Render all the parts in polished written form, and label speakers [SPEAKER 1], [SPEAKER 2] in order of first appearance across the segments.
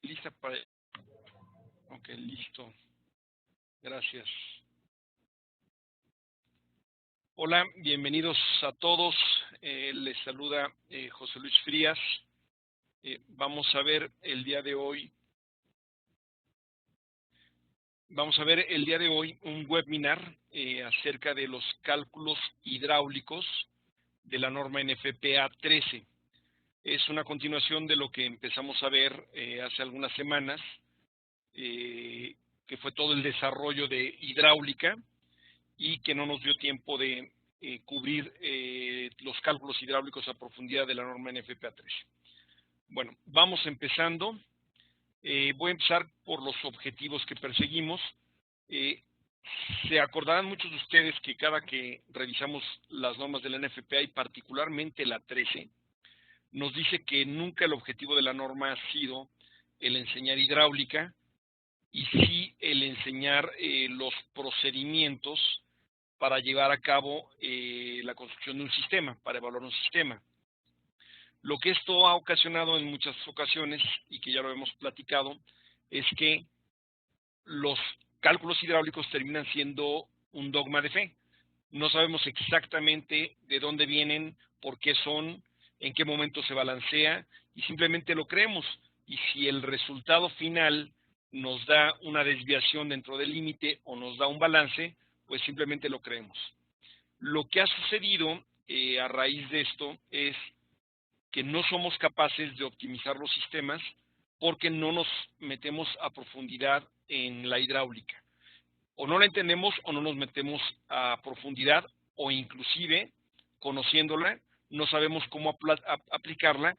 [SPEAKER 1] Lista para... Ok, listo. Gracias. Hola, bienvenidos a todos. Les saluda José Luis Frías. Vamos a ver el día de hoy un webinar acerca de los cálculos hidráulicos de la norma NFPA 13. Es una continuación de lo que empezamos a ver hace algunas semanas, que fue todo el desarrollo de hidráulica y que no nos dio tiempo de cubrir los cálculos hidráulicos a profundidad de la norma NFPA 13. Bueno, vamos empezando. Voy a empezar por los objetivos que perseguimos. Se acordarán muchos de ustedes que cada que revisamos las normas de la NFPA y particularmente la 13, nos dice que nunca el objetivo de la norma ha sido el enseñar hidráulica y sí el enseñar los procedimientos para llevar a cabo la construcción de un sistema, para evaluar un sistema. Lo que esto ha ocasionado en muchas ocasiones, y que ya lo hemos platicado, es que los cálculos hidráulicos terminan siendo un dogma de fe. No sabemos exactamente de dónde vienen, por qué son, en qué momento se balancea, y simplemente lo creemos. Y si el resultado final nos da una desviación dentro del límite o nos da un balance, pues simplemente lo creemos. Lo que ha sucedido a raíz de esto es que no somos capaces de optimizar los sistemas porque no nos metemos a profundidad en la hidráulica. O no la entendemos o no nos metemos a profundidad, o inclusive, conociéndola, no sabemos cómo aplicarla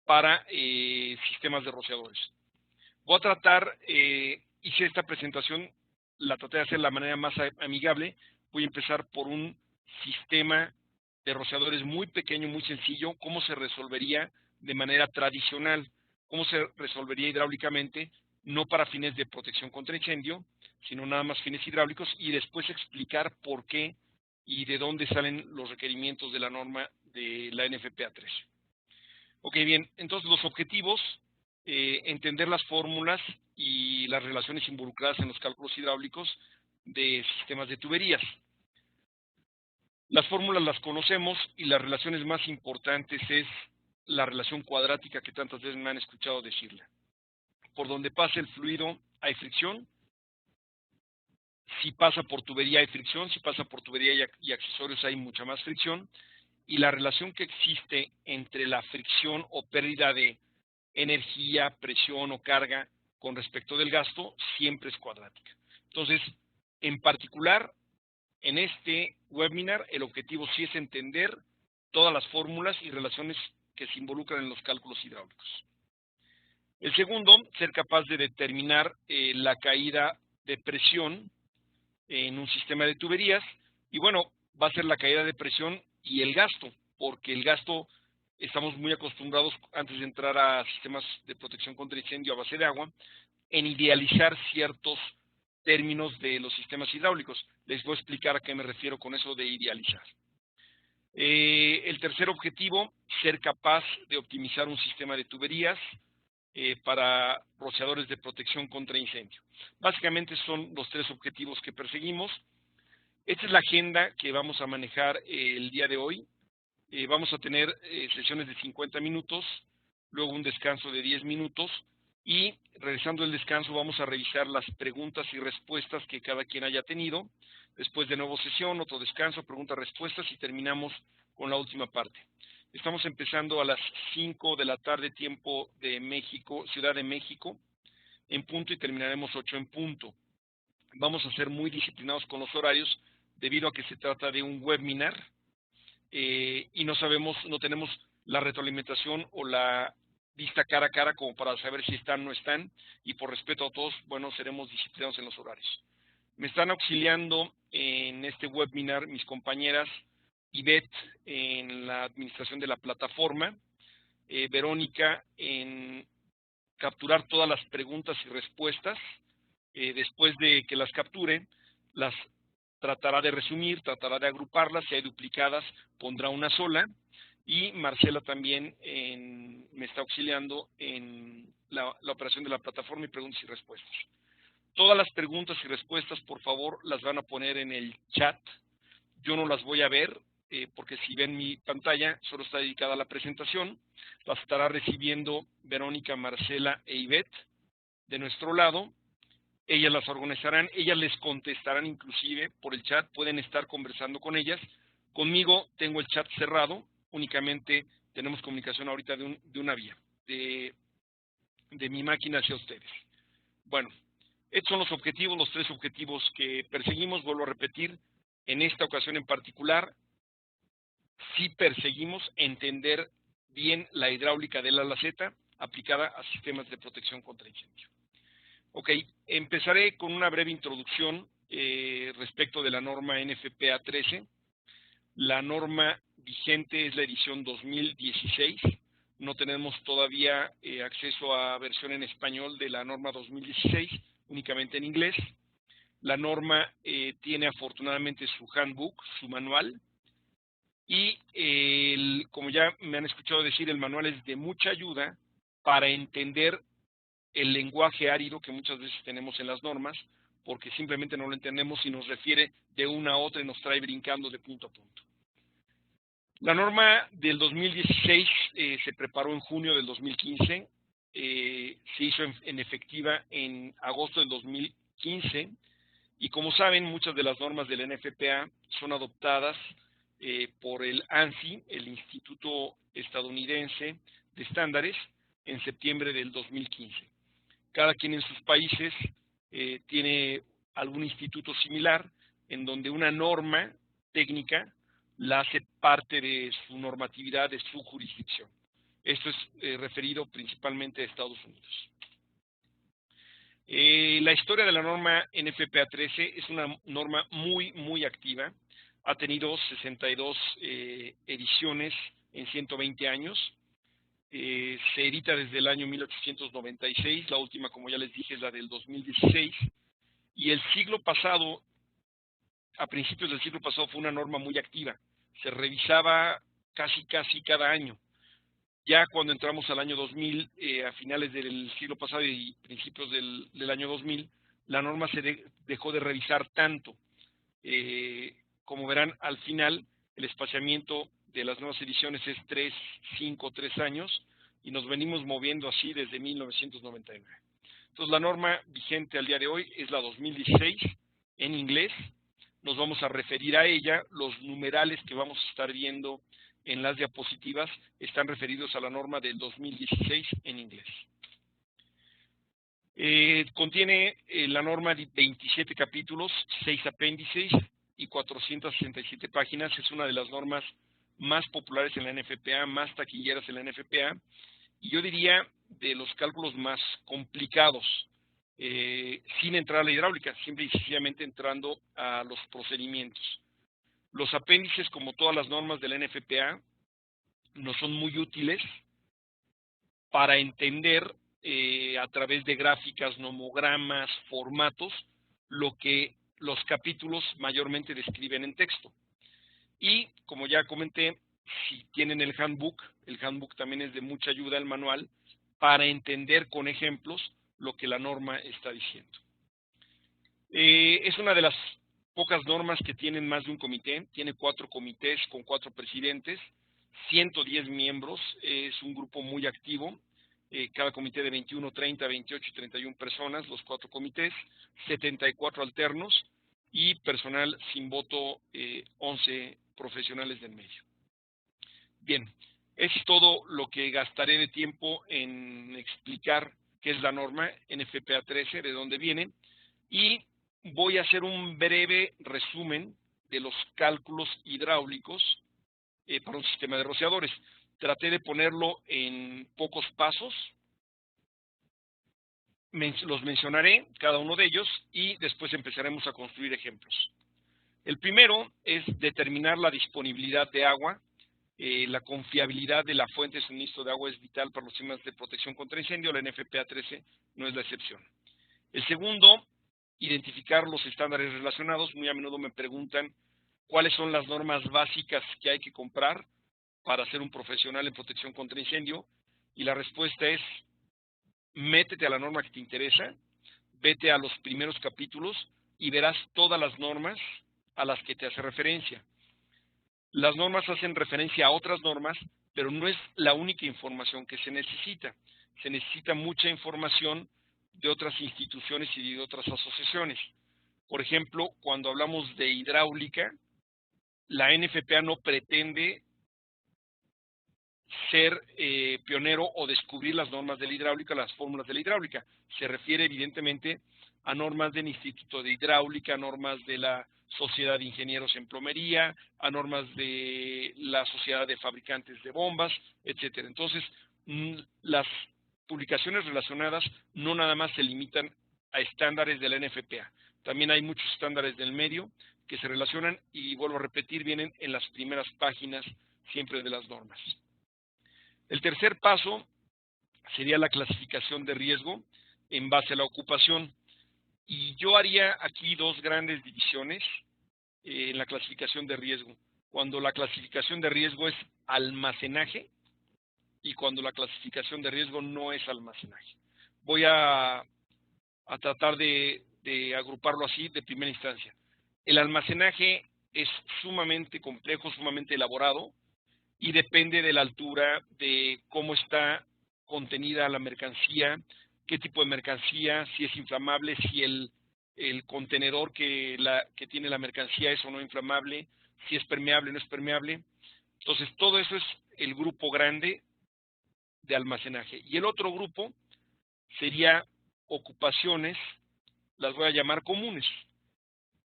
[SPEAKER 1] para sistemas de rociadores. Voy a tratar, hice esta presentación, la traté de hacer de la manera más amigable. Voy a empezar por un sistema de rociadores muy pequeño, muy sencillo, cómo se resolvería de manera tradicional, cómo se resolvería hidráulicamente, no para fines de protección contra incendio, sino nada más fines hidráulicos, y después explicar por qué y de dónde salen los requerimientos de la norma de la NFPA 13. Ok, bien, entonces los objetivos, entender las fórmulas y las relaciones involucradas en los cálculos hidráulicos de sistemas de tuberías. Las fórmulas las conocemos y las relaciones más importantes es la relación cuadrática que tantas veces me han escuchado decirla. Por donde pasa el fluido hay fricción. Si pasa por tubería hay fricción, si pasa por tubería y accesorios hay mucha más fricción. Y la relación que existe entre la fricción o pérdida de energía, presión o carga con respecto del gasto siempre es cuadrática. Entonces, en particular, en este webinar, el objetivo sí es entender todas las fórmulas y relaciones que se involucran en los cálculos hidráulicos. El segundo, ser capaz de determinar la caída de presión en un sistema de tuberías. Y bueno, va a ser la caída de presión y el gasto, porque el gasto estamos muy acostumbrados, antes de entrar a sistemas de protección contra incendio a base de agua, en idealizar ciertos términos de los sistemas hidráulicos. Les voy a explicar a qué me refiero con eso de idealizar. El tercer objetivo, ser capaz de optimizar un sistema de tuberías para rociadores de protección contra incendio. Básicamente son los tres objetivos que perseguimos. Esta es la agenda que vamos a manejar el día de hoy. Vamos a tener sesiones de 50 minutos, luego un descanso de 10 minutos, y regresando del descanso vamos a revisar las preguntas y respuestas que cada quien haya tenido. Después de nuevo sesión, otro descanso, preguntas-respuestas, y terminamos con la última parte. Estamos empezando a las 5 de la tarde, tiempo de México, Ciudad de México, en punto, y terminaremos 8 en punto. Vamos a ser muy disciplinados con los horarios, debido a que se trata de un webinar, y no tenemos la retroalimentación o la vista cara a cara como para saber si están o no están, y por respeto a todos, bueno, seremos disciplinados en los horarios. Me están auxiliando en este webinar mis compañeras Ivette en la administración de la plataforma, Verónica en capturar todas las preguntas y respuestas. Después de que las capture, las tratará de resumir, tratará de agruparlas, si hay duplicadas pondrá una sola, y Marcela también me está auxiliando en la operación de la plataforma y preguntas y respuestas. Todas las preguntas y respuestas, por favor, las van a poner en el chat. Yo no las voy a ver, porque si ven mi pantalla, solo está dedicada a la presentación. Las estará recibiendo Verónica, Marcela e Ivette de nuestro lado. Ellas las organizarán, ellas les contestarán inclusive por el chat, pueden estar conversando con ellas. Conmigo tengo el chat cerrado, únicamente tenemos comunicación ahorita de una vía, de mi máquina hacia ustedes. Bueno, estos son los objetivos, los 3 objetivos que perseguimos. Vuelvo a repetir, en esta ocasión en particular, sí perseguimos entender bien la hidráulica del ala Z aplicada a sistemas de protección contra incendio. Ok, empezaré con una breve introducción respecto de la norma NFPA 13. La norma vigente es la edición 2016. No tenemos todavía acceso a versión en español de la norma 2016, únicamente en inglés. La norma tiene afortunadamente su handbook, su manual, y como ya me han escuchado decir, el manual es de mucha ayuda para entender el lenguaje árido que muchas veces tenemos en las normas, porque simplemente no lo entendemos y nos refiere de una a otra y nos trae brincando de punto a punto. La norma del 2016 se preparó en junio del 2015, se hizo en efectiva en agosto del 2015, y como saben, muchas de las normas del NFPA son adoptadas por el ANSI, el Instituto Estadounidense de Estándares, en septiembre del 2015. Cada quien en sus países tiene algún instituto similar en donde una norma técnica la hace parte de su normatividad, de su jurisdicción. Esto es referido principalmente a Estados Unidos. La historia de la norma NFPA 13 es una norma muy activa. Ha tenido 62 ediciones en 120 años. Se edita desde el año 1896, la última, como ya les dije, es la del 2016, y el siglo pasado, a principios del siglo pasado, fue una norma muy activa, se revisaba casi cada año. Ya cuando entramos al año 2000, a finales del siglo pasado y principios del año 2000, la norma se dejó de revisar tanto. Como verán, al final, el espaciamiento de las nuevas ediciones es 3 años, y nos venimos moviendo así desde 1999. Entonces, la norma vigente al día de hoy es la 2016 en inglés. Nos vamos a referir a ella. Los numerales que vamos a estar viendo en las diapositivas están referidos a la norma del 2016 en inglés. Contiene la norma de 27 capítulos, 6 apéndices y 467 páginas. Es una de las normas más populares en la NFPA, más taquilleras en la NFPA, y yo diría de los cálculos más complicados, sin entrar a la hidráulica, simple y sencillamente entrando a los procedimientos. Los apéndices, como todas las normas de la NFPA, nos son muy útiles para entender a través de gráficas, nomogramas, formatos, lo que los capítulos mayormente describen en texto. Y, como ya comenté, si tienen el handbook también es de mucha ayuda, el manual, para entender con ejemplos lo que la norma está diciendo. Es una de las pocas normas que tienen más de un comité. Tiene 4 comités con 4 presidentes, 110 miembros, es un grupo muy activo. Cada comité de 21, 30, 28 y 31 personas, los 4 comités, 74 alternos y personal sin voto, 11 profesionales del medio. Bien, es todo lo que gastaré de tiempo en explicar qué es la norma NFPA 13, de dónde viene, y voy a hacer un breve resumen de los cálculos hidráulicos para un sistema de rociadores. Traté de ponerlo en pocos pasos. Los mencionaré, cada uno de ellos, y después empezaremos a construir ejemplos. El primero es determinar la disponibilidad de agua. La confiabilidad de la fuente de suministro de agua es vital para los sistemas de protección contra incendio. La NFPA 13 no es la excepción. El segundo, identificar los estándares relacionados. Muy a menudo me preguntan cuáles son las normas básicas que hay que comprar para ser un profesional en protección contra incendio, y la respuesta es métete a la norma que te interesa, vete a los primeros capítulos y verás todas las normas a las que te hace referencia. Las normas hacen referencia a otras normas, pero no es la única información que se necesita. Se necesita mucha información de otras instituciones y de otras asociaciones. Por ejemplo, cuando hablamos de hidráulica, la NFPA no pretende ser pionero o descubrir las normas de la hidráulica, las fórmulas de la hidráulica. Se refiere evidentemente a normas del Instituto de Hidráulica, a normas de la Sociedad de Ingenieros en Plomería, a normas de la Sociedad de Fabricantes de Bombas, etcétera. Entonces, las publicaciones relacionadas no nada más se limitan a estándares de la NFPA. También hay muchos estándares del medio que se relacionan y, vuelvo a repetir, vienen en las primeras páginas siempre de las normas. El tercer paso sería la clasificación de riesgo en base a la ocupación. Y yo haría aquí dos grandes divisiones en la clasificación de riesgo. Cuando la clasificación de riesgo es almacenaje y cuando la clasificación de riesgo no es almacenaje. Voy a tratar de agruparlo así de primera instancia. El almacenaje es sumamente complejo, sumamente elaborado, y depende de la altura, de cómo está contenida la mercancía, qué tipo de mercancía, si es inflamable, si el contenedor que tiene la mercancía es o no inflamable, si es permeable o no es permeable. Entonces, todo eso es el grupo grande de almacenaje. Y el otro grupo sería ocupaciones, las voy a llamar comunes.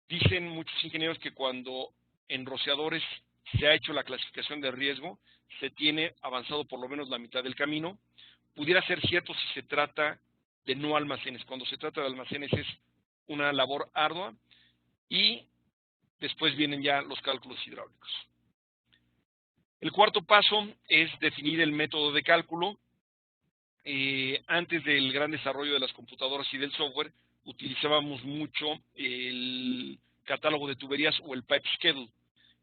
[SPEAKER 1] Dicen muchos ingenieros que cuando en rociadores se ha hecho la clasificación de riesgo, se tiene avanzado por lo menos la mitad del camino. Pudiera ser cierto si se trata de no almacenes. Cuando se trata de almacenes es una labor ardua y después vienen ya los cálculos hidráulicos. El cuarto paso es definir el método de cálculo. Antes del gran desarrollo de las computadoras y del software, utilizábamos mucho el catálogo de tuberías o el pipe schedule.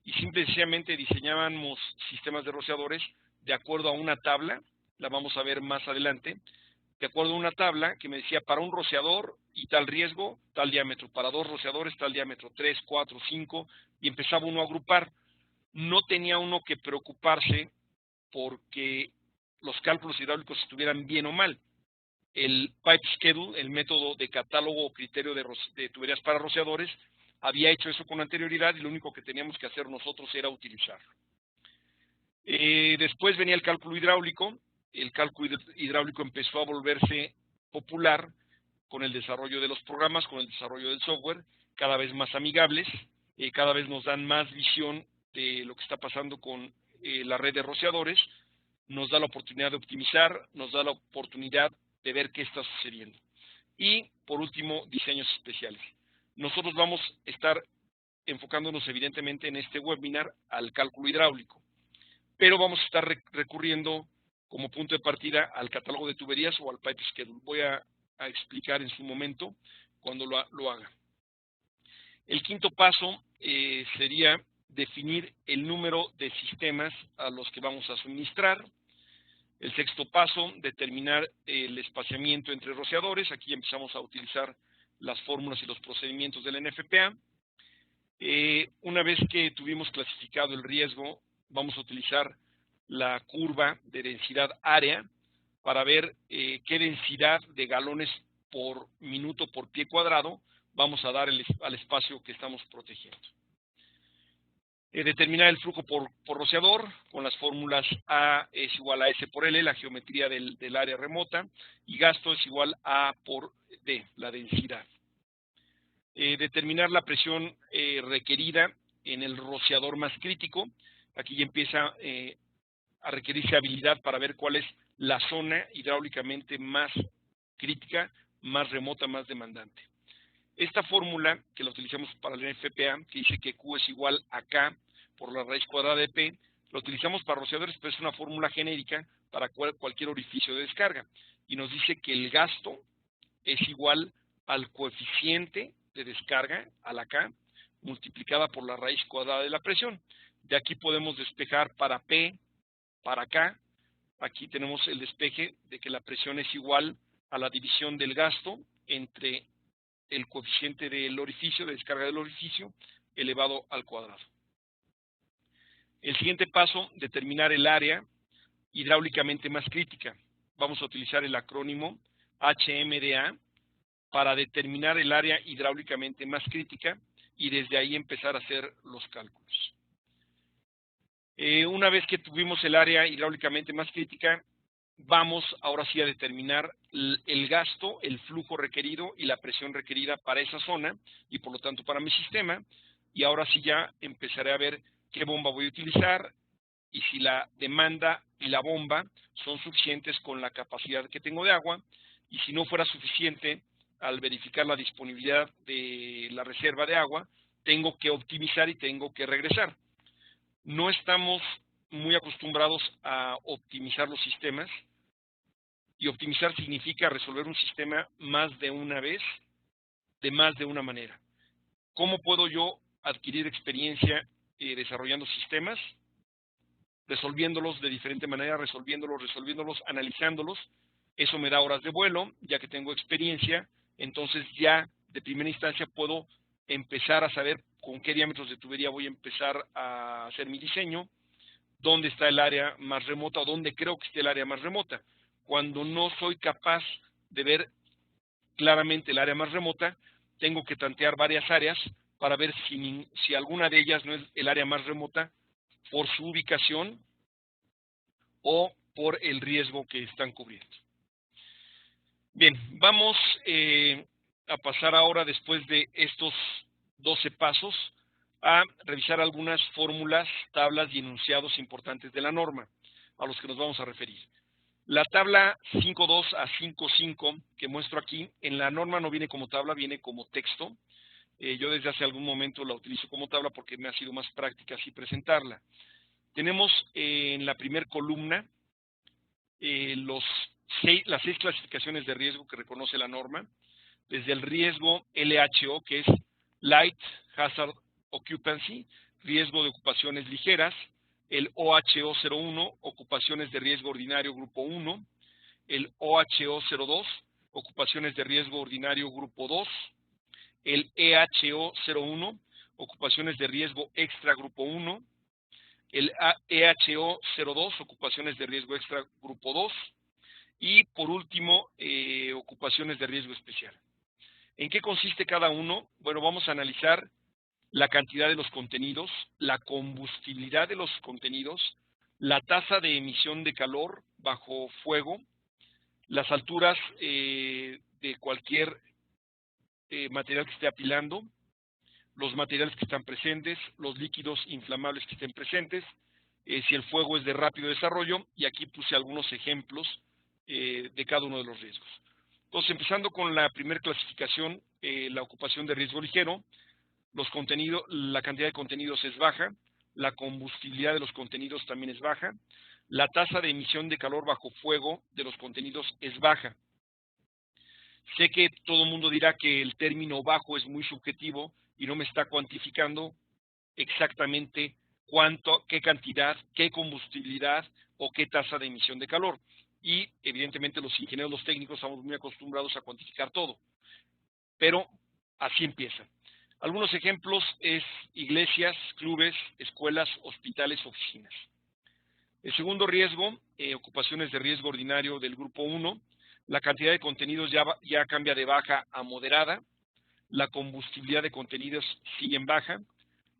[SPEAKER 1] Y simple y sencillamente diseñábamos sistemas de rociadores de acuerdo a una tabla, la vamos a ver más adelante, de acuerdo a una tabla que me decía para un rociador y tal riesgo, tal diámetro, para dos rociadores, tal diámetro, 3, 4, 5, y empezaba uno a agrupar. No tenía uno que preocuparse porque los cálculos hidráulicos estuvieran bien o mal. El pipe schedule, el método de catálogo o criterio de tuberías para rociadores, había hecho eso con anterioridad y lo único que teníamos que hacer nosotros era utilizarlo. Después venía el cálculo hidráulico. El cálculo hidráulico empezó a volverse popular con el desarrollo de los programas, con el desarrollo del software, cada vez más amigables, cada vez nos dan más visión de lo que está pasando con la red de rociadores, nos da la oportunidad de optimizar, nos da la oportunidad de ver qué está sucediendo. Y, por último, diseños especiales. Nosotros vamos a estar enfocándonos evidentemente en este webinar al cálculo hidráulico, pero vamos a estar recurriendo como punto de partida al catálogo de tuberías o al pipe schedule. Voy a explicar en su momento cuando lo haga. El quinto paso sería definir el número de sistemas a los que vamos a suministrar. El sexto paso, determinar el espaciamiento entre rociadores. Aquí empezamos a utilizar las fórmulas y los procedimientos de la NFPA. Una vez que tuvimos clasificado el riesgo, vamos a utilizar la curva de densidad área para ver qué densidad de galones por minuto por pie cuadrado vamos a dar al espacio que estamos protegiendo. Determinar el flujo por rociador con las fórmulas A es igual a S por L, la geometría del área remota, y gasto es igual a A por D, la densidad. Determinar la presión requerida en el rociador más crítico. Aquí ya empieza a requerirse habilidad para ver cuál es la zona hidráulicamente más crítica, más remota, más demandante. Esta fórmula, que la utilizamos para la NFPA, que dice que Q es igual a K por la raíz cuadrada de P, la utilizamos para rociadores, pero es una fórmula genérica para cualquier orificio de descarga. Y nos dice que el gasto es igual al coeficiente de descarga, a la K, multiplicada por la raíz cuadrada de la presión. De aquí podemos despejar para P, para K. Aquí tenemos el despeje de que la presión es igual a la división del gasto entre el coeficiente del orificio, de descarga del orificio, elevado al cuadrado. El siguiente paso, determinar el área hidráulicamente más crítica. Vamos a utilizar el acrónimo HMDA para determinar el área hidráulicamente más crítica y desde ahí empezar a hacer los cálculos. Una vez que tuvimos el área hidráulicamente más crítica, vamos ahora sí a determinar el gasto, el flujo requerido y la presión requerida para esa zona y por lo tanto para mi sistema. Y ahora sí ya empezaré a ver qué bomba voy a utilizar y si la demanda y la bomba son suficientes con la capacidad que tengo de agua, y si no fuera suficiente, al verificar la disponibilidad de la reserva de agua, tengo que optimizar y tengo que regresar. No estamos muy acostumbrados a optimizar los sistemas, y optimizar significa resolver un sistema más de una vez, de más de una manera. ¿Cómo puedo yo adquirir experiencia desarrollando sistemas? Resolviéndolos de diferente manera, resolviéndolos, analizándolos. Eso me da horas de vuelo, ya que tengo experiencia, entonces ya de primera instancia puedo empezar a saber con qué diámetros de tubería voy a empezar a hacer mi diseño, dónde está el área más remota o dónde creo que esté el área más remota. Cuando no soy capaz de ver claramente el área más remota, tengo que tantear varias áreas para ver si alguna de ellas no es el área más remota por su ubicación o por el riesgo que están cubriendo. Bien, vamos a pasar ahora, después de estos 12 pasos, a revisar algunas fórmulas, tablas y enunciados importantes de la norma, a los que nos vamos a referir. La tabla 5.2 a 5.5 que muestro aquí, en la norma no viene como tabla, viene como texto. Yo desde hace algún momento la utilizo como tabla porque me ha sido más práctica así presentarla. Tenemos en la primera columna las 6 clasificaciones de riesgo que reconoce la norma, desde el riesgo LHO, que es Light Hazard Occupancy, riesgo de ocupaciones ligeras, el OHO 01, ocupaciones de riesgo ordinario grupo 1, el OHO 02, ocupaciones de riesgo ordinario grupo 2, el EHO 01, ocupaciones de riesgo extra grupo 1, el EHO 02, ocupaciones de riesgo extra grupo 2, y por último, ocupaciones de riesgo especial. ¿En qué consiste cada uno? Bueno, vamos a analizar la cantidad de los contenidos, la combustibilidad de los contenidos, la tasa de emisión de calor bajo fuego, las alturas de cualquier material que esté apilando, los materiales que están presentes, los líquidos inflamables que estén presentes, si el fuego es de rápido desarrollo, y aquí puse algunos ejemplos de cada uno de los riesgos. Entonces, empezando con la primera clasificación, la ocupación de riesgo ligero, la cantidad de contenidos es baja, la combustibilidad de los contenidos también es baja, la tasa de emisión de calor bajo fuego de los contenidos es baja. Sé que todo el mundo dirá que el término bajo es muy subjetivo y no me está cuantificando exactamente cuánto, qué cantidad, qué combustibilidad o qué tasa de emisión de calor. Y evidentemente los ingenieros, los técnicos, estamos muy acostumbrados a cuantificar todo. Pero así empieza. Algunos ejemplos es iglesias, clubes, escuelas, hospitales, oficinas. El segundo riesgo, ocupaciones de riesgo ordinario del grupo 1, la cantidad de contenidos ya cambia de baja a moderada, la combustibilidad de contenidos sigue en baja,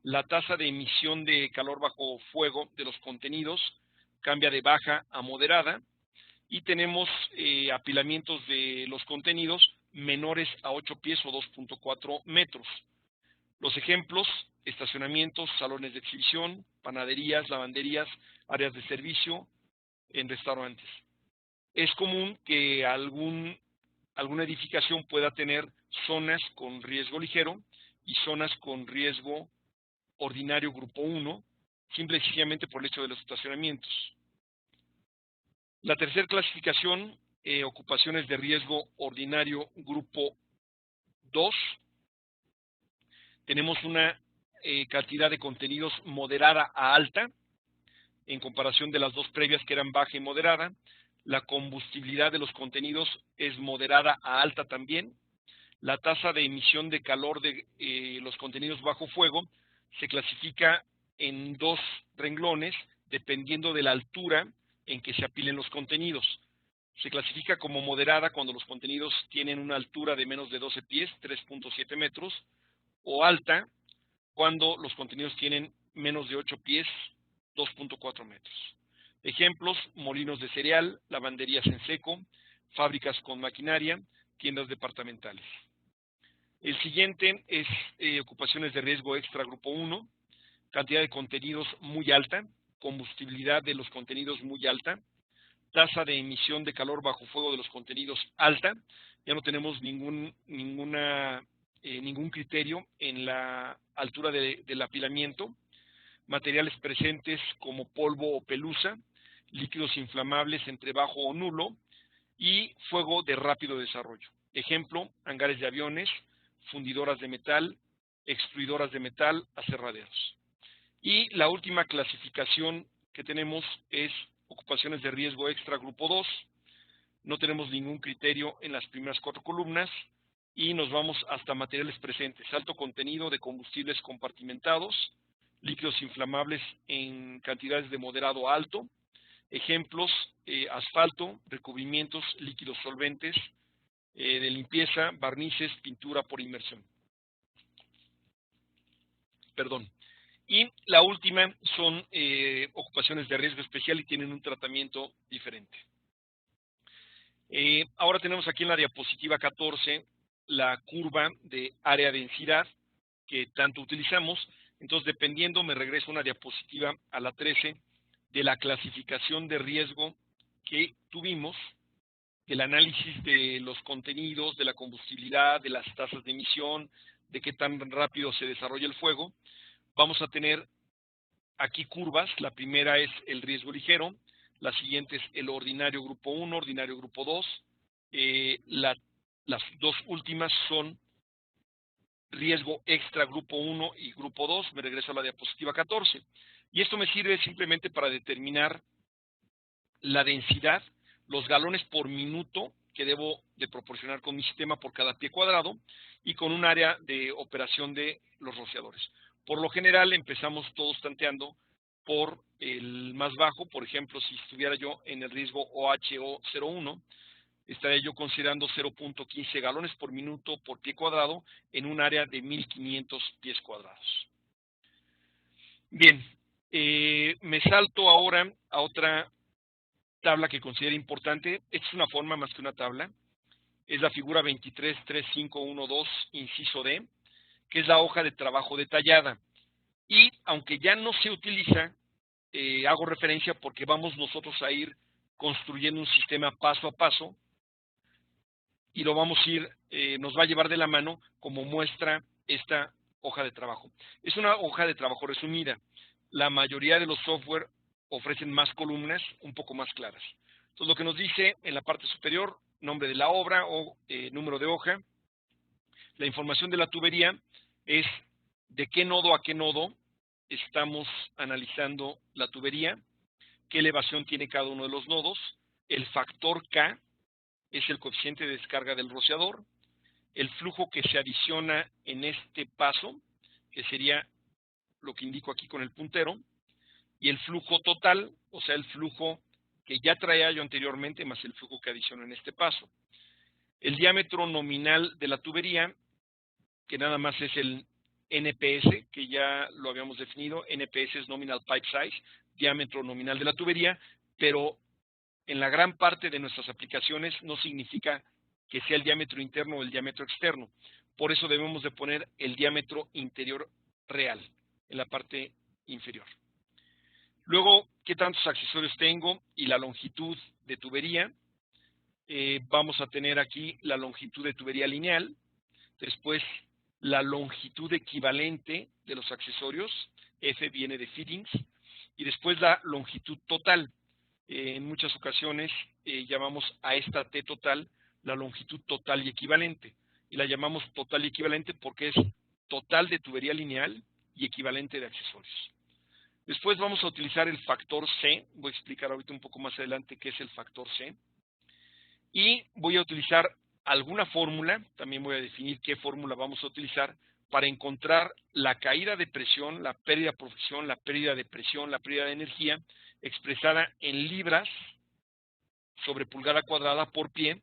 [SPEAKER 1] la tasa de emisión de calor bajo fuego de los contenidos cambia de baja a moderada, y tenemos apilamientos de los contenidos menores a 8 pies o 2.4 metros. Los ejemplos: estacionamientos, salones de exhibición, panaderías, lavanderías, áreas de servicio, en restaurantes. Es común que alguna edificación pueda tener zonas con riesgo ligero y zonas con riesgo ordinario grupo 1, simple y sencillamente por el hecho de los estacionamientos. La tercera clasificación, ocupaciones de riesgo ordinario grupo 2, tenemos una cantidad de contenidos moderada a alta, en comparación de las dos previas que eran baja y moderada. La combustibilidad de los contenidos es moderada a alta también. La tasa de emisión de calor de los contenidos bajo fuego se clasifica en 2 renglones dependiendo de la altura en que se apilen los contenidos. Se clasifica como moderada cuando los contenidos tienen una altura de menos de 12 pies, 3.7 metros, o alta cuando los contenidos tienen menos de 8 pies, 2.4 metros. Ejemplos: molinos de cereal, lavanderías en seco, fábricas con maquinaria, tiendas departamentales. El siguiente es ocupaciones de riesgo extra grupo 1, cantidad de contenidos muy alta, combustibilidad de los contenidos muy alta, tasa de emisión de calor bajo fuego de los contenidos alta. Ya no tenemos ningún criterio en la altura del apilamiento. Materiales presentes como polvo o pelusa, líquidos inflamables entre bajo o nulo y fuego de rápido desarrollo. Ejemplo: hangares de aviones, fundidoras de metal, extruidoras de metal, aserraderos. Y la última clasificación que tenemos es ocupaciones de riesgo extra grupo 2. No tenemos ningún criterio en las primeras 4 columnas y nos vamos hasta materiales presentes: alto contenido de combustibles compartimentados, líquidos inflamables en cantidades de moderado a alto. Ejemplos: asfalto, recubrimientos, líquidos solventes de limpieza, barnices, pintura por inmersión. Y la última son ocupaciones de riesgo especial y tienen un tratamiento diferente. Ahora tenemos aquí en la diapositiva 14 la curva de área densidad que tanto utilizamos. Entonces, dependiendo, me regreso una diapositiva a la 13 de la clasificación de riesgo que tuvimos, del análisis de los contenidos, de la combustibilidad, de las tasas de emisión, de qué tan rápido se desarrolla el fuego. Vamos a tener aquí curvas. La primera es el riesgo ligero, la siguiente es el ordinario grupo 1, ordinario grupo 2. Las 2 últimas son riesgo extra grupo 1 y grupo 2. Me regreso a la diapositiva 14. Y esto me sirve simplemente para determinar la densidad, los galones por minuto que debo de proporcionar con mi sistema por cada pie cuadrado y con un área de operación de los rociadores. Por lo general empezamos todos tanteando por el más bajo. Por ejemplo, si estuviera yo en el riesgo OHO 01, estaría yo considerando 0.15 galones por minuto por pie cuadrado en un área de 1500 pies cuadrados. Bien, me salto ahora a otra tabla que considero importante. Esta es una forma más que una tabla. Es la figura 233512, inciso D, que es la hoja de trabajo detallada. Y aunque ya no se utiliza, hago referencia porque vamos nosotros a ir construyendo un sistema paso a paso y lo vamos a ir, nos va a llevar de la mano como muestra esta hoja de trabajo. Es una hoja de trabajo resumida. La mayoría de los software ofrecen más columnas, un poco más claras. Entonces, lo que nos dice en la parte superior: nombre de la obra o número de hoja. La información de la tubería es de qué nodo a qué nodo estamos analizando la tubería, qué elevación tiene cada uno de los nodos. El factor K es el coeficiente de descarga del rociador. El flujo que se adiciona en este paso, que sería lo que indico aquí con el puntero, y el flujo total, o sea, el flujo que ya traía yo anteriormente más el flujo que adiciono en este paso. El diámetro nominal de la tubería, que nada más es el NPS, que ya lo habíamos definido. NPS es Nominal Pipe Size, diámetro nominal de la tubería, pero en la gran parte de nuestras aplicaciones no significa que sea el diámetro interno o el diámetro externo. Por eso debemos de poner el diámetro interior real en la parte inferior. Luego, ¿qué tantos accesorios tengo? Y la longitud de tubería. Vamos a tener aquí la longitud de tubería lineal. Después, la longitud equivalente de los accesorios. F viene de fittings. Y después la longitud total. En muchas ocasiones llamamos a esta T total la longitud total y equivalente. Y la llamamos total y equivalente porque es total de tubería lineal y equivalente de accesorios. Después vamos a utilizar el factor C. Voy a explicar ahorita un poco más adelante qué es el factor C. Y voy a utilizar alguna fórmula, también voy a definir qué fórmula vamos a utilizar para encontrar la caída de presión, la pérdida de presión, la pérdida de presión, la pérdida de energía, expresada en libras sobre pulgada cuadrada por pie.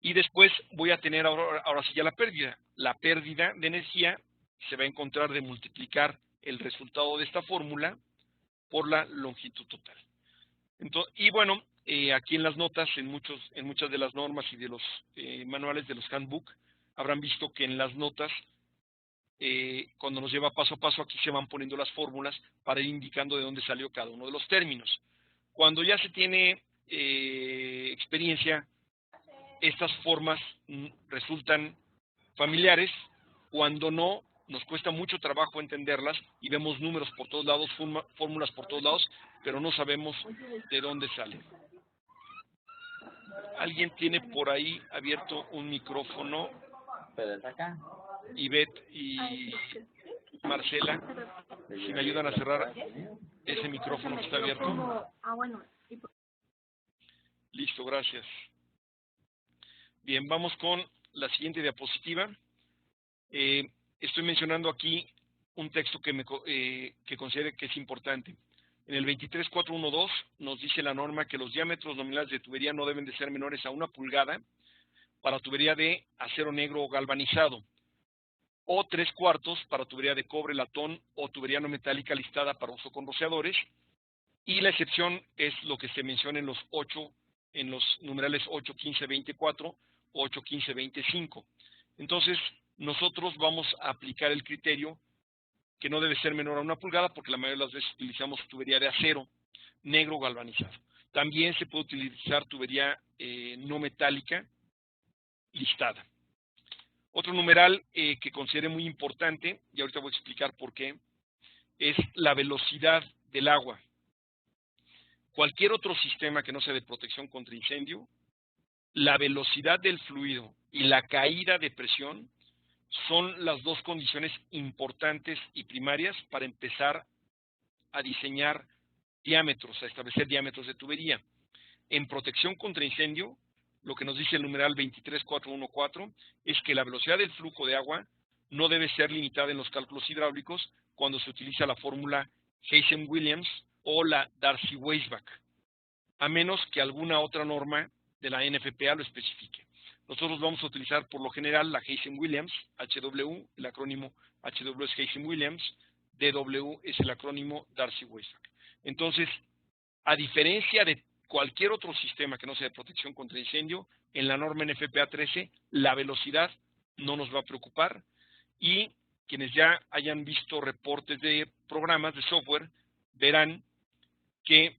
[SPEAKER 1] Y después voy a tener ahora sí ya la pérdida. La pérdida de energía se va a encontrar de multiplicar el resultado de esta fórmula por la longitud total. Entonces, y bueno, aquí en las notas, en muchas de las normas y de los manuales de los handbook, habrán visto que en las notas, cuando nos lleva paso a paso, aquí se van poniendo las fórmulas para ir indicando de dónde salió cada uno de los términos. Cuando ya se tiene experiencia, estas formas resultan familiares. Cuando no, nos cuesta mucho trabajo entenderlas y vemos números por todos lados, fórmulas por todos lados, pero no sabemos de dónde salen. ¿Alguien tiene por ahí abierto un micrófono? Ivette y Marcela, si me ayudan a cerrar ese micrófono que está abierto. Listo, gracias. Bien, vamos con la siguiente diapositiva. Estoy mencionando aquí un texto que considero que es importante. En el 23412 nos dice la norma que los diámetros nominales de tubería no deben de ser menores a 1 pulgada para tubería de acero negro o galvanizado, o 3/4 para tubería de cobre, latón o tubería no metálica listada para uso con rociadores, y la excepción es lo que se menciona en los numerales 8, 15, 24 o 8, 15, 25. Entonces, nosotros vamos a aplicar el criterio que no debe ser menor a 1 pulgada, porque la mayoría de las veces utilizamos tubería de acero negro galvanizado. También se puede utilizar tubería no metálica listada. Otro numeral que considero muy importante, y ahorita voy a explicar por qué, es la velocidad del agua. Cualquier otro sistema que no sea de protección contra incendio, la velocidad del fluido y la caída de presión son las dos condiciones importantes y primarias para empezar a diseñar diámetros, a establecer diámetros de tubería. En protección contra incendio, lo que nos dice el numeral 23414 es que la velocidad del flujo de agua no debe ser limitada en los cálculos hidráulicos cuando se utiliza la fórmula Hazen-Williams o la Darcy-Weisbach, a menos que alguna otra norma de la NFPA lo especifique. Nosotros vamos a utilizar por lo general la Hazen-Williams, HW, el acrónimo HW es Hazen-Williams, DW es el acrónimo Darcy-Weisbach. Entonces, a diferencia de cualquier otro sistema que no sea de protección contra incendio, en la norma NFPA 13, la velocidad no nos va a preocupar, y quienes ya hayan visto reportes de programas de software verán que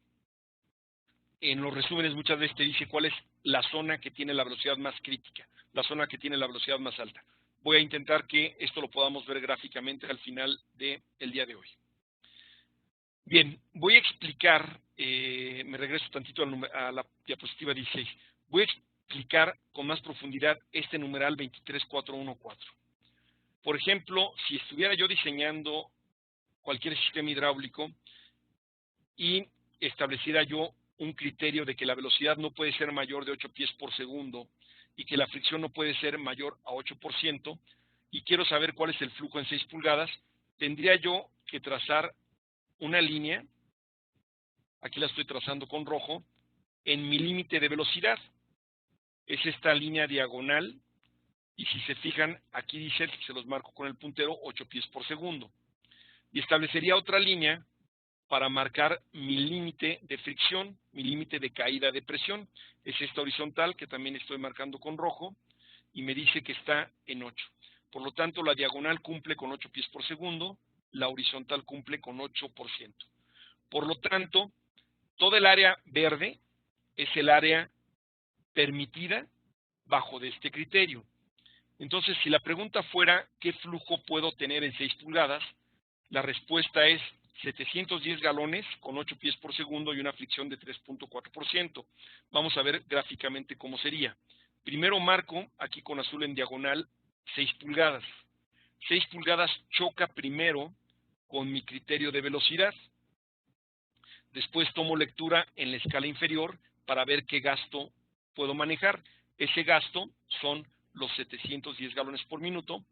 [SPEAKER 1] en los resúmenes muchas veces te dice cuál es la zona que tiene la velocidad más crítica, la zona que tiene la velocidad más alta. Voy a intentar que esto lo podamos ver gráficamente al final del día de hoy. Bien, voy a explicar, me regreso tantito a la diapositiva 16, voy a explicar con más profundidad este numeral 23414. Por ejemplo, si estuviera yo diseñando cualquier sistema hidráulico y estableciera yo un criterio de que la velocidad no puede ser mayor de 8 pies por segundo y que la fricción no puede ser mayor a 8%, y quiero saber cuál es el flujo en 6 pulgadas, tendría yo que trazar una línea, aquí la estoy trazando con rojo, en mi límite de velocidad. Es esta línea diagonal, y si se fijan, aquí dice, se los marco con el puntero, 8 pies por segundo. Y establecería otra línea para marcar mi límite de fricción, mi límite de caída de presión. Es esta horizontal que también estoy marcando con rojo y me dice que está en 8. Por lo tanto, la diagonal cumple con 8 pies por segundo, la horizontal cumple con 8%. Por lo tanto, toda el área verde es el área permitida bajo de este criterio. Entonces, si la pregunta fuera ¿qué flujo puedo tener en 6 pulgadas? La respuesta es 710 galones con 8 pies por segundo y una fricción de 3.4%. Vamos a ver gráficamente cómo sería. Primero marco, aquí con azul en diagonal, 6 pulgadas. 6 pulgadas choca primero con mi criterio de velocidad. Después tomo lectura en la escala inferior para ver qué gasto puedo manejar. Ese gasto son los 710 galones por minuto,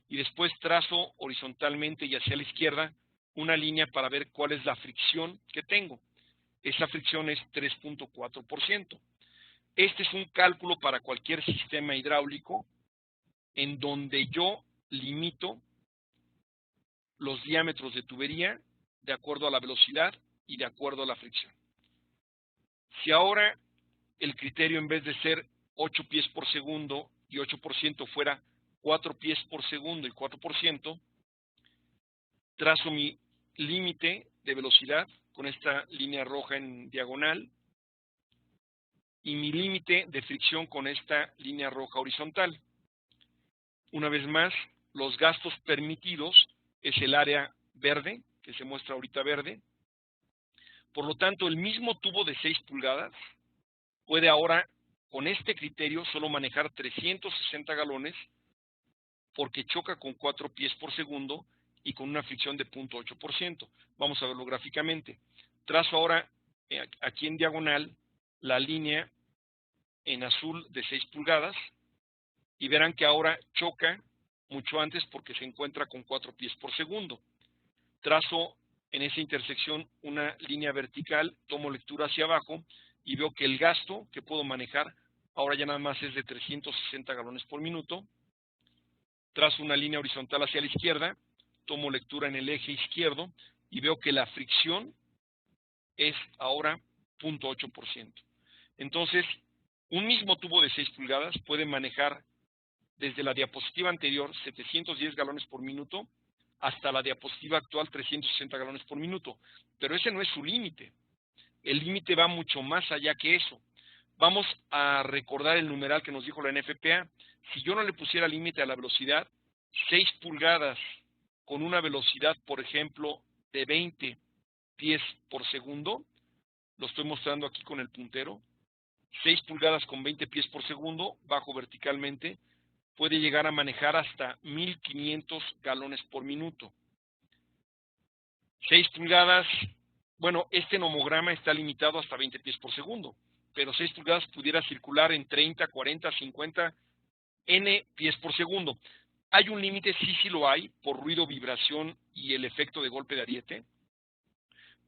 [SPEAKER 1] y después trazo horizontalmente y hacia la izquierda una línea para ver cuál es la fricción que tengo. Esa fricción es 3.4%. Este es un cálculo para cualquier sistema hidráulico en donde yo limito los diámetros de tubería de acuerdo a la velocidad y de acuerdo a la fricción. Si ahora el criterio, en vez de ser 8 pies por segundo y 8%, fuera 4 pies por segundo y 4%, trazo mi límite de velocidad con esta línea roja en diagonal y mi límite de fricción con esta línea roja horizontal. Una vez más, los gastos permitidos es el área verde, que se muestra ahorita verde. Por lo tanto, el mismo tubo de 6 pulgadas puede ahora, con este criterio, solo manejar 360 galones porque choca con 4 pies por segundo y con una fricción de 0.8%. Vamos a verlo gráficamente. Trazo ahora aquí en diagonal la línea en azul de 6 pulgadas y verán que ahora choca mucho antes porque se encuentra con 4 pies por segundo. Trazo en esa intersección una línea vertical, tomo lectura hacia abajo y veo que el gasto que puedo manejar ahora ya nada más es de 360 galones por minuto. Trazo una línea horizontal hacia la izquierda, tomo lectura en el eje izquierdo y veo que la fricción es ahora 0.8%. Entonces, un mismo tubo de 6 pulgadas puede manejar desde la diapositiva anterior 710 galones por minuto hasta la diapositiva actual 360 galones por minuto. Pero ese no es su límite. El límite va mucho más allá que eso. Vamos a recordar el numeral que nos dijo la NFPA. Si yo no le pusiera límite a la velocidad, 6 pulgadas con una velocidad, por ejemplo, de 20 pies por segundo, lo estoy mostrando aquí con el puntero, 6 pulgadas con 20 pies por segundo, bajo verticalmente, puede llegar a manejar hasta 1500 galones por minuto. 6 pulgadas, bueno, este nomograma está limitado hasta 20 pies por segundo, pero 6 pulgadas pudiera circular en 30, 40, 50, n pies por segundo. ¿Hay un límite? Sí lo hay, por ruido, vibración y el efecto de golpe de ariete,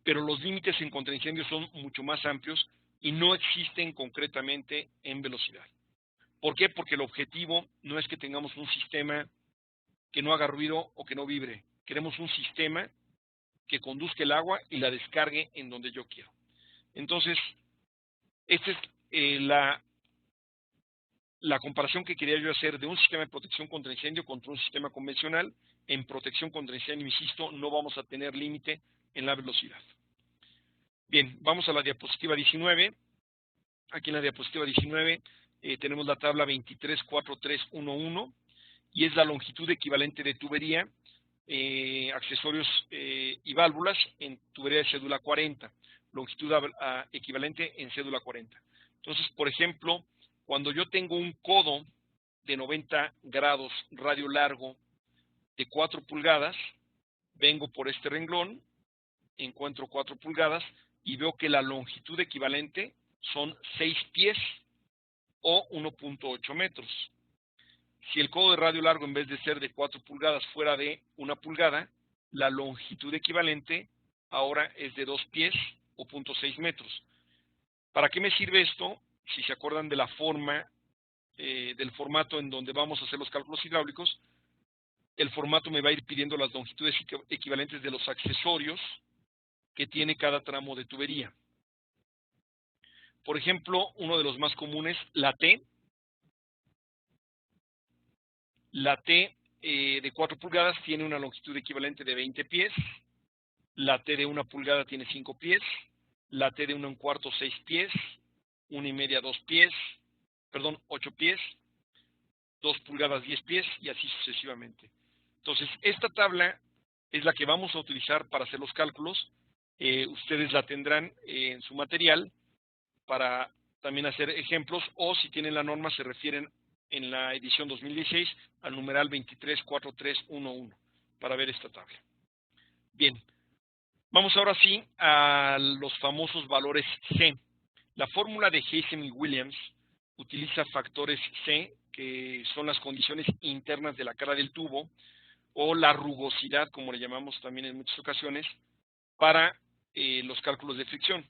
[SPEAKER 1] pero los límites en contraincendios son mucho más amplios y no existen concretamente en velocidad. ¿Por qué? Porque el objetivo no es que tengamos un sistema que no haga ruido o que no vibre. Queremos un sistema que conduzca el agua y la descargue en donde yo quiero. Entonces, esta es la comparación que quería yo hacer de un sistema de protección contra incendio contra un sistema convencional. En protección contra incendio, insisto, no vamos a tener límite en la velocidad. Bien, vamos a la diapositiva 19. Aquí en la diapositiva 19 tenemos la tabla 234311 y es la longitud equivalente de tubería, accesorios y válvulas en tubería de cédula 40, longitud equivalente en cédula 40. Entonces, por ejemplo, cuando yo tengo un codo de 90 grados radio largo de 4 pulgadas, vengo por este renglón, encuentro 4 pulgadas y veo que la longitud equivalente son 6 pies o 1.8 metros. Si el codo de radio largo, en vez de ser de 4 pulgadas, fuera de 1 pulgada, la longitud equivalente ahora es de 2 pies o 0.6 metros. ¿Para qué me sirve esto? Si se acuerdan de la forma, del formato en donde vamos a hacer los cálculos hidráulicos, el formato me va a ir pidiendo las longitudes equivalentes de los accesorios que tiene cada tramo de tubería. Por ejemplo, uno de los más comunes, la T. La T de 4 pulgadas tiene una longitud equivalente de 20 pies. La T de 1 pulgada tiene 5 pies. La T de 1 1/4, 6 pies. 1 1/2, 2 pies. Perdón, 8 pies. 2 pulgadas, 10 pies y así sucesivamente. Entonces, esta tabla es la que vamos a utilizar para hacer los cálculos. Ustedes la tendrán en su material para también hacer ejemplos, o si tienen la norma se refieren en la edición 2016 al numeral 234311 para ver esta tabla. Bien, vamos ahora sí a los famosos valores C. La fórmula de Haysom y Williams utiliza factores C, que son las condiciones internas de la cara del tubo, o la rugosidad, como le llamamos también en muchas ocasiones, para los cálculos de fricción.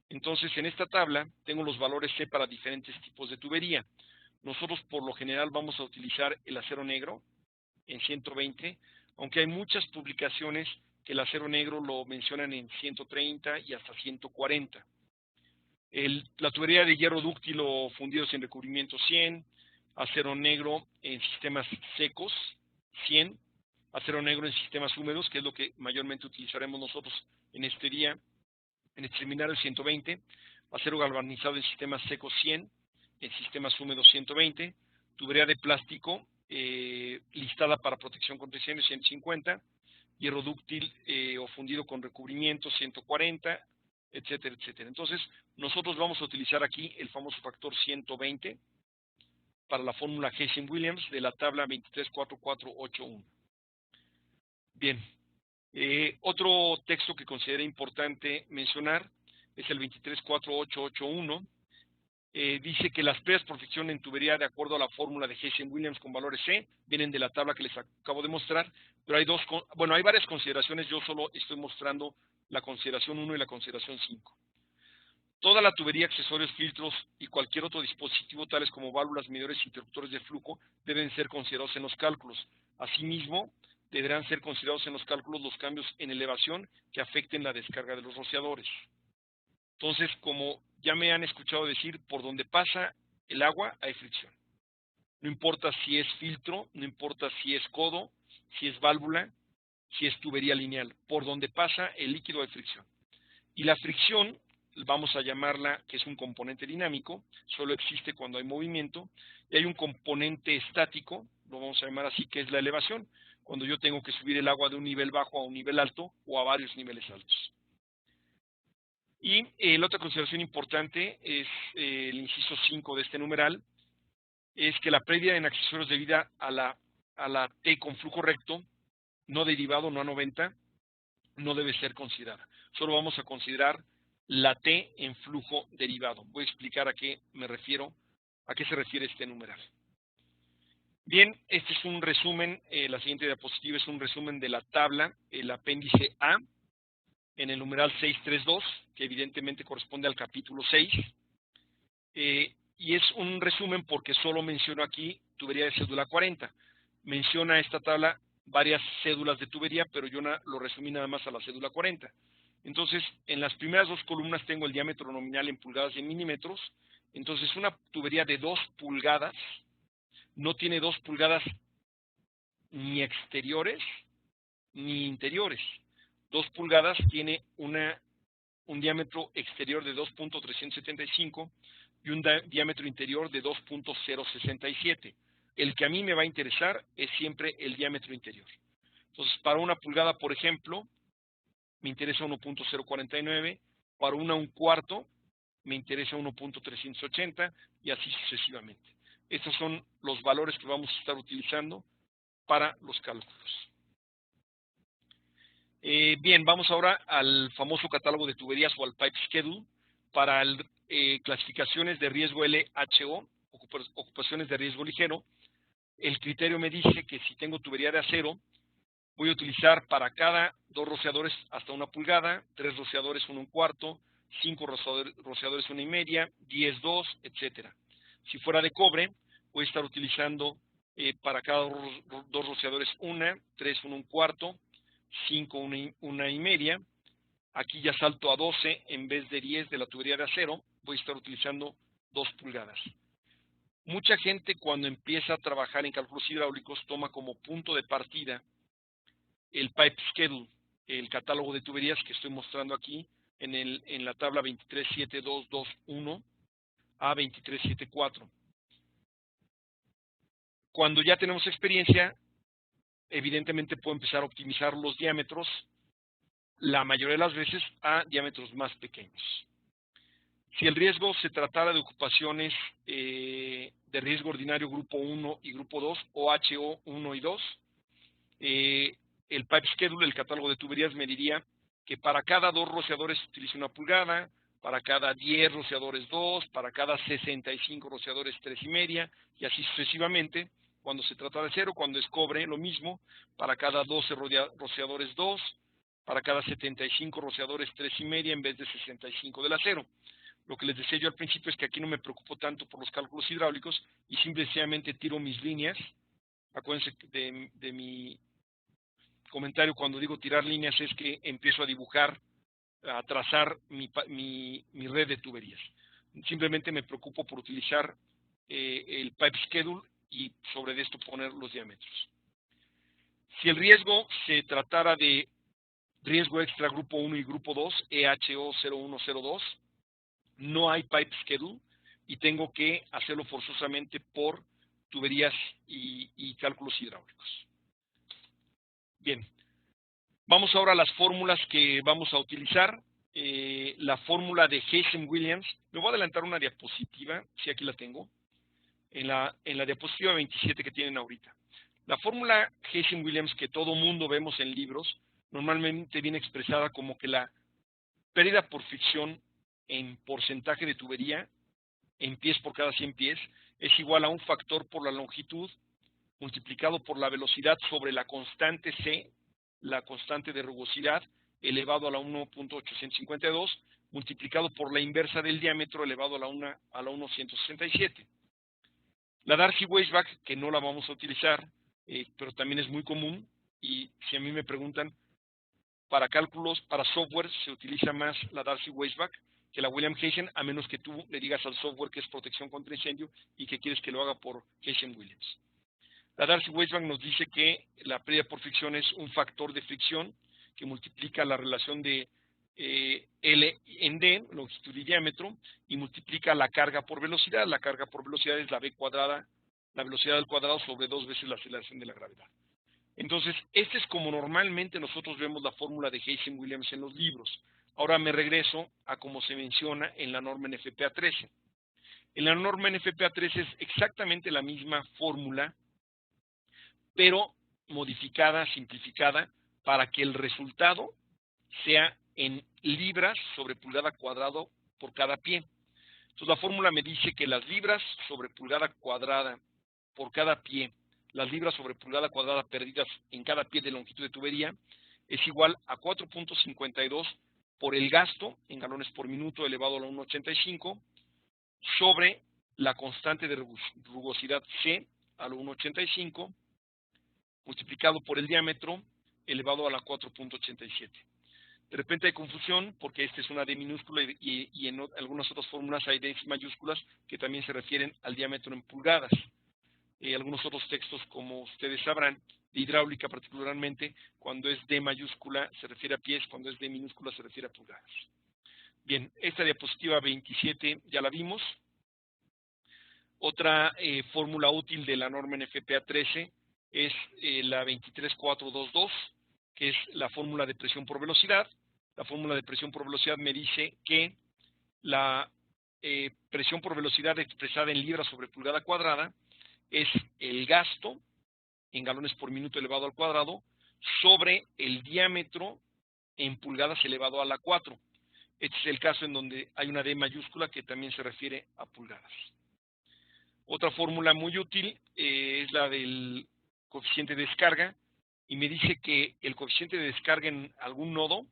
[SPEAKER 1] Entonces, en esta tabla tengo los valores C para diferentes tipos de tubería. Nosotros, por lo general, vamos a utilizar el acero negro en 120, aunque hay muchas publicaciones que el acero negro lo mencionan en 130 y hasta 140. La tubería de hierro dúctil o fundido sin recubrimiento 100, acero negro en sistemas secos 100, acero negro en sistemas húmedos, que es lo que mayormente utilizaremos nosotros en este día, en este seminario 120, acero galvanizado en sistemas secos 100, en sistemas húmedos 120, tubería de plástico listada para protección contra incendios 150, hierro dúctil o fundido con recubrimiento 140, etcétera, etcétera. Entonces, nosotros vamos a utilizar aquí el famoso factor 120 para la fórmula Haysom-Williams de la tabla 234481. Bien, otro texto que considero importante mencionar es el 234881. Dice que las pérdidas por fricción en tubería, de acuerdo a la fórmula de Haysom-Williams con valores C, vienen de la tabla que les acabo de mostrar, pero hay varias consideraciones. Yo solo estoy mostrando la consideración 1 y la consideración 5. Toda la tubería, accesorios, filtros y cualquier otro dispositivo, tales como válvulas, medidores e interruptores de flujo, deben ser considerados en los cálculos. Asimismo, deberán ser considerados en los cálculos los cambios en elevación que afecten la descarga de los rociadores. Entonces, como ya me han escuchado decir, por donde pasa el agua hay fricción. No importa si es filtro, no importa si es codo, si es válvula, si es tubería lineal. Por donde pasa el líquido hay fricción. Y la fricción, vamos a llamarla que es un componente dinámico, solo existe cuando hay movimiento, y hay un componente estático, lo vamos a llamar así, que es la elevación, cuando yo tengo que subir el agua de un nivel bajo a un nivel alto o a varios niveles altos. Y la otra consideración importante es el inciso 5 de este numeral, es que la pérdida en accesorios debida a la T con flujo recto, no derivado, no a 90, no debe ser considerada. Solo vamos a considerar la T en flujo derivado. Voy a explicar a qué me refiero, a qué se refiere este numeral. Bien, este es un resumen, la siguiente diapositiva es un resumen de la tabla, el apéndice A, en el numeral 632, que evidentemente corresponde al capítulo 6, y es un resumen porque solo menciono aquí tubería de cédula 40. Menciona esta tabla varias cédulas de tubería, pero yo lo resumí nada más a la cédula 40. Entonces, en las primeras dos columnas tengo el diámetro nominal en pulgadas y en milímetros. Entonces, una tubería de 2 pulgadas no tiene 2 pulgadas ni exteriores ni interiores. 2 pulgadas tiene un diámetro exterior de 2.375 y un diámetro interior de 2.067. El que a mí me va a interesar es siempre el diámetro interior. Entonces, para una pulgada, por ejemplo, me interesa 1.049, para una 1/4 me interesa 1.380 y así sucesivamente. Estos son los valores que vamos a estar utilizando para los cálculos. Bien, vamos ahora al famoso catálogo de tuberías o al Pipe Schedule para clasificaciones de riesgo LHO, ocupaciones de riesgo ligero. El criterio me dice que si tengo tubería de acero, voy a utilizar para cada 2 rociadores hasta 1 pulgada, 3 rociadores 1 1/4, 5 rociadores 1 1/2, 10 2, etcétera. Si fuera de cobre, voy a estar utilizando para cada 2 rociadores 1, 3 1 1/4, 5 1 1/2. Aquí ya salto a 12 en vez de 10 de la tubería de acero, voy a estar utilizando 2 pulgadas. Mucha gente cuando empieza a trabajar en cálculos hidráulicos toma como punto de partida el Pipe Schedule, el catálogo de tuberías que estoy mostrando aquí en la tabla 237221 a 2374. Cuando ya tenemos experiencia, evidentemente puedo empezar a optimizar los diámetros, la mayoría de las veces a diámetros más pequeños. Si el riesgo se tratara de ocupaciones de riesgo ordinario grupo 1 y grupo 2, o HO 1 y 2, el pipe schedule, el catálogo de tuberías, me diría que para cada 2 rociadores se utiliza 1 pulgada, para cada 10 rociadores 2, para cada 65 rociadores 3,5, y así sucesivamente. Cuando se trata de acero, cuando es cobre, lo mismo, para cada 12 rociadores 2, para cada 75 rociadores 3,5 en vez de 65 del acero. Lo que les decía yo al principio es que aquí no me preocupo tanto por los cálculos hidráulicos y simplemente tiro mis líneas. Acuérdense de mi comentario cuando digo tirar líneas, es que empiezo a dibujar, a trazar mi red de tuberías. Simplemente me preocupo por utilizar el pipe schedule y sobre esto poner los diámetros. Si el riesgo se tratara de riesgo extra grupo 1 y grupo 2, EHO 0102, no hay pipe schedule y tengo que hacerlo forzosamente por tuberías y cálculos hidráulicos. Bien, vamos ahora a las fórmulas que vamos a utilizar. La fórmula de Haysom-Williams, me voy a adelantar una diapositiva, si aquí la tengo, en la diapositiva 27 que tienen ahorita. La fórmula Haysom-Williams que todo mundo vemos en libros, normalmente viene expresada como que la pérdida por fricción en porcentaje de tubería, en pies por cada 100 pies, es igual a un factor por la longitud multiplicado por la velocidad sobre la constante C, la constante de rugosidad, elevado a la 1.852, multiplicado por la inversa del diámetro elevado a la 1.167. La Darcy-Weisbach, que no la vamos a utilizar, pero también es muy común, y si a mí me preguntan, para cálculos, para software, se utiliza más la Darcy-Weisbach que la Williams-Haysom, a menos que tú le digas al software que es protección contra incendio y que quieres que lo haga por Haysom-Williams. La Darcy-Weisbach nos dice que la pérdida por fricción es un factor de fricción que multiplica la relación de L en D, longitud y diámetro, y multiplica la carga por velocidad. La carga por velocidad es la V cuadrada, la velocidad al cuadrado sobre 2 veces la aceleración de la gravedad. Entonces, este es como normalmente nosotros vemos la fórmula de Haysom-Williams en los libros. Ahora me regreso a cómo se menciona en la norma NFPA 13. En la norma NFPA 13 es exactamente la misma fórmula, pero modificada, simplificada, para que el resultado sea en libras sobre pulgada cuadrado por cada pie. Entonces la fórmula me dice que las libras sobre pulgada cuadrada por cada pie, las libras sobre pulgada cuadrada perdidas en cada pie de longitud de tubería, es igual a 4.52 por el gasto en galones por minuto elevado a la 1.85 sobre la constante de rugosidad C a la 1.85 multiplicado por el diámetro elevado a la 4.87. De repente hay confusión porque esta es una D minúscula y en algunas otras fórmulas hay Ds mayúsculas que también se refieren al diámetro en pulgadas. Algunos otros textos, como ustedes sabrán, de hidráulica particularmente, cuando es D mayúscula se refiere a pies, cuando es D minúscula se refiere a pulgadas. Bien, esta diapositiva 27 ya la vimos. Otra fórmula útil de la norma NFPA 13 es la 23422, que es la fórmula de presión por velocidad. La fórmula de presión por velocidad me dice que la presión por velocidad expresada en libras sobre pulgada cuadrada es el gasto en galones por minuto elevado al cuadrado sobre el diámetro en pulgadas elevado a la 4. Este es el caso en donde hay una D mayúscula que también se refiere a pulgadas. Otra fórmula muy útil es la del coeficiente de descarga y me dice que el coeficiente de descarga en algún nodo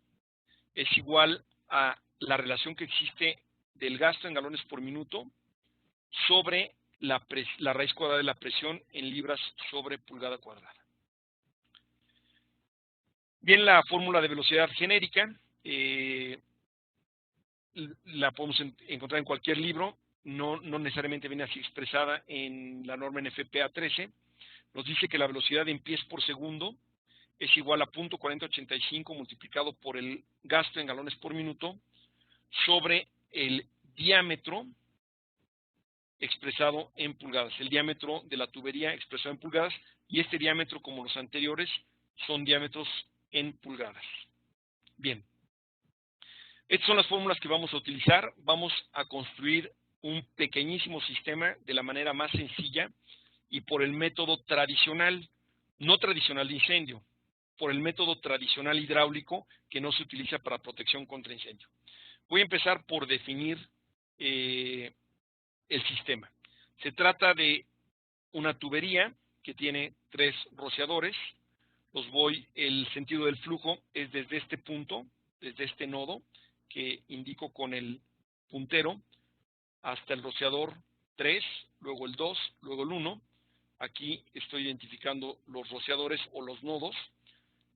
[SPEAKER 1] es igual a la relación que existe del gasto en galones por minuto sobre la raíz cuadrada de la presión en libras sobre pulgada cuadrada. Bien, la fórmula de velocidad genérica la podemos encontrar en cualquier libro, no necesariamente viene así expresada en la norma NFPA 13. Nos dice que la velocidad en pies por segundo es igual a 0.4085 multiplicado por el gasto en galones por minuto sobre el diámetro expresado en pulgadas, el diámetro de la tubería expresado en pulgadas, y este diámetro, como los anteriores, son diámetros en pulgadas. Bien, estas son las fórmulas que vamos a utilizar. Vamos a construir un pequeñísimo sistema de la manera más sencilla y por el método tradicional, no tradicional de incendio. por el método tradicional hidráulico que no se utiliza para protección contra incendio. Voy a empezar por definir el sistema. Se trata de una tubería que tiene 3 rociadores. El sentido del flujo es desde este punto, desde este nodo que indico con el puntero, hasta el rociador 3, luego el 2, luego el 1. Aquí estoy identificando los rociadores o los nodos.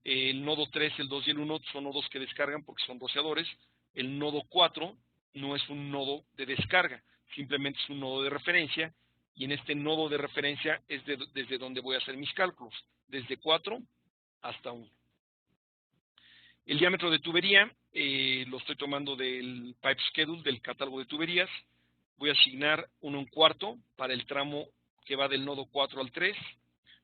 [SPEAKER 1] El nodo 3, el 2 y el 1 son nodos que descargan porque son rociadores. El nodo 4 no es un nodo de descarga, simplemente es un nodo de referencia, y en este nodo de referencia es desde donde voy a hacer mis cálculos, desde 4 hasta 1. El diámetro de tubería lo estoy tomando del Pipe Schedule, del catálogo de tuberías. Voy a asignar 1 1/4 para el tramo que va del nodo 4 al 3,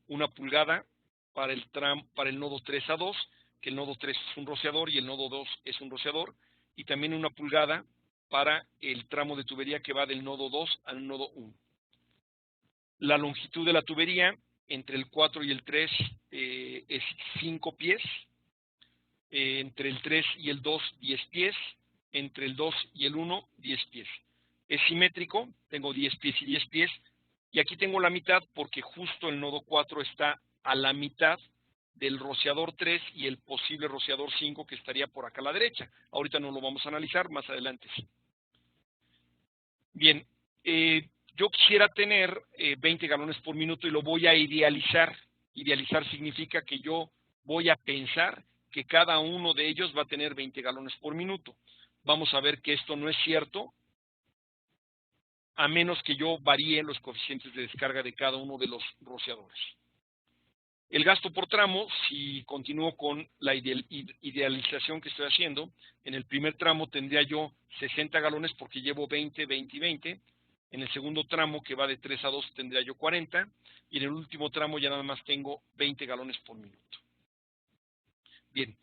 [SPEAKER 1] 1 pulgada para el nodo 3 a 2, que el nodo 3 es un rociador y el nodo 2 es un rociador, y también 1 pulgada para el tramo de tubería que va del nodo 2 al nodo 1. La longitud de la tubería entre el 4 y el 3 es 5 pies, entre el 3 y el 2, 10 pies, entre el 2 y el 1, 10 pies. Es simétrico, tengo 10 pies y 10 pies, y aquí tengo la mitad porque justo el nodo 4 está a la mitad del rociador 3 y el posible rociador 5 que estaría por acá a la derecha. Ahorita no lo vamos a analizar, más adelante sí. Bien, yo quisiera tener 20 galones por minuto y lo voy a idealizar. Idealizar significa que yo voy a pensar que cada uno de ellos va a tener 20 galones por minuto. Vamos a ver que esto no es cierto, a menos que yo varíe los coeficientes de descarga de cada uno de los rociadores. El gasto por tramo, si continúo con la idealización que estoy haciendo, en el primer tramo tendría yo 60 galones porque llevo 20, 20 y 20. En el segundo tramo, que va de 3 a 2, tendría yo 40. Y en el último tramo ya nada más tengo 20 galones por minuto. Bien,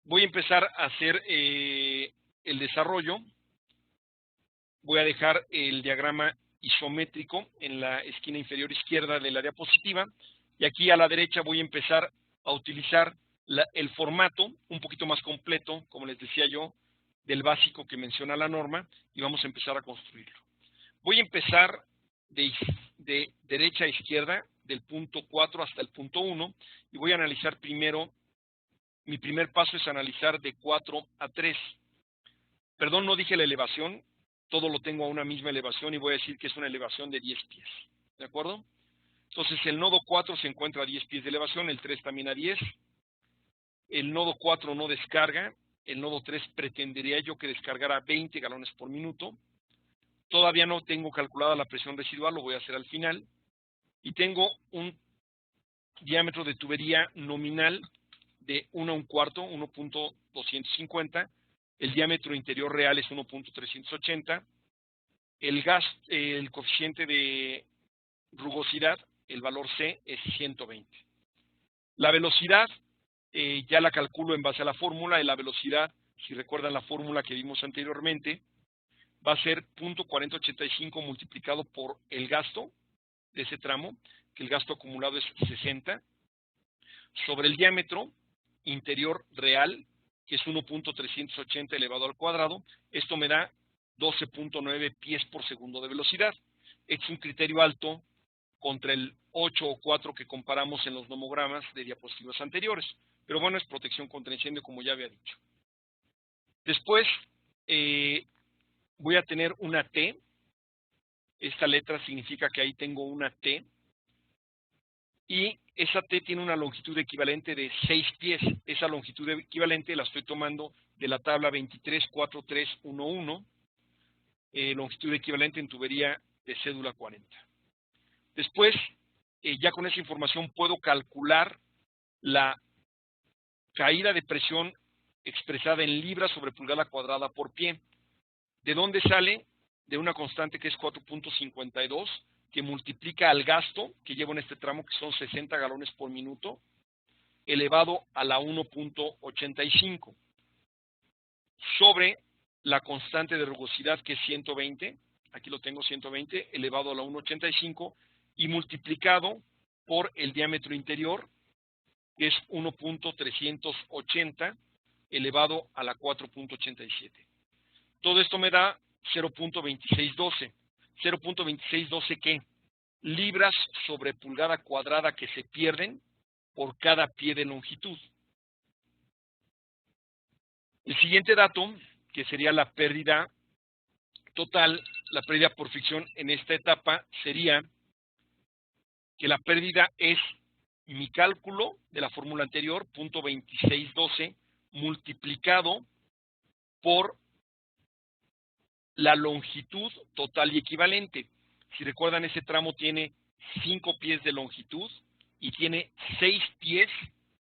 [SPEAKER 1] voy a empezar a hacer el desarrollo. Voy a dejar el diagrama isométrico en la esquina inferior izquierda de la diapositiva, y aquí a la derecha voy a empezar a utilizar el formato un poquito más completo, como les decía yo, del básico que menciona la norma, y vamos a empezar a construirlo. Voy a empezar de derecha a izquierda, del punto 4 hasta el punto 1, y voy a analizar primero, mi primer paso es analizar de 4 a 3. Perdón, no dije la elevación, todo lo tengo a una misma elevación y voy a decir que es una elevación de 10 pies. ¿De acuerdo? Entonces el nodo 4 se encuentra a 10 pies de elevación, el 3 también a 10. El nodo 4 no descarga, el nodo 3 pretendería yo que descargara 20 galones por minuto. Todavía no tengo calculada la presión residual, lo voy a hacer al final. Y tengo un diámetro de tubería nominal de 1 1/4, 1.250. El diámetro interior real es 1.380. El coeficiente de rugosidad, el valor C, es 120. La velocidad ya la calculo en base a la fórmula, y la velocidad, si recuerdan la fórmula que vimos anteriormente, va a ser 0.4085 multiplicado por el gasto de ese tramo, que el gasto acumulado es 60, sobre el diámetro interior real, que es 1.380 elevado al cuadrado. Esto me da 12.9 pies por segundo de velocidad. Es un criterio alto contra el 8 o 4 que comparamos en los nomogramas de diapositivas anteriores. Pero bueno, es protección contra incendio, como ya había dicho. Después voy a tener una T. Esta letra significa que ahí tengo una T. Y esa T tiene una longitud equivalente de 6 pies. Esa longitud equivalente la estoy tomando de la tabla 234311, longitud equivalente en tubería de cédula 40. Después, ya con esa información puedo calcular la caída de presión expresada en libras sobre pulgada cuadrada por pie. ¿De dónde sale? De una constante que es 4.52, que multiplica al gasto que llevo en este tramo, que son 60 galones por minuto, elevado a la 1.85, sobre la constante de rugosidad, que es 120, aquí lo tengo, 120, elevado a la 1.85, y multiplicado por el diámetro interior, que es 1.380 elevado a la 4.87. Todo esto me da 0.2612. 0.2612, ¿qué? Libras sobre pulgada cuadrada que se pierden por cada pie de longitud. El siguiente dato, que sería la pérdida total, la pérdida por fricción en esta etapa, sería que la pérdida es mi cálculo de la fórmula anterior, 0.2612, multiplicado por la longitud total y equivalente. Si recuerdan, ese tramo tiene 5 pies de longitud y tiene 6 pies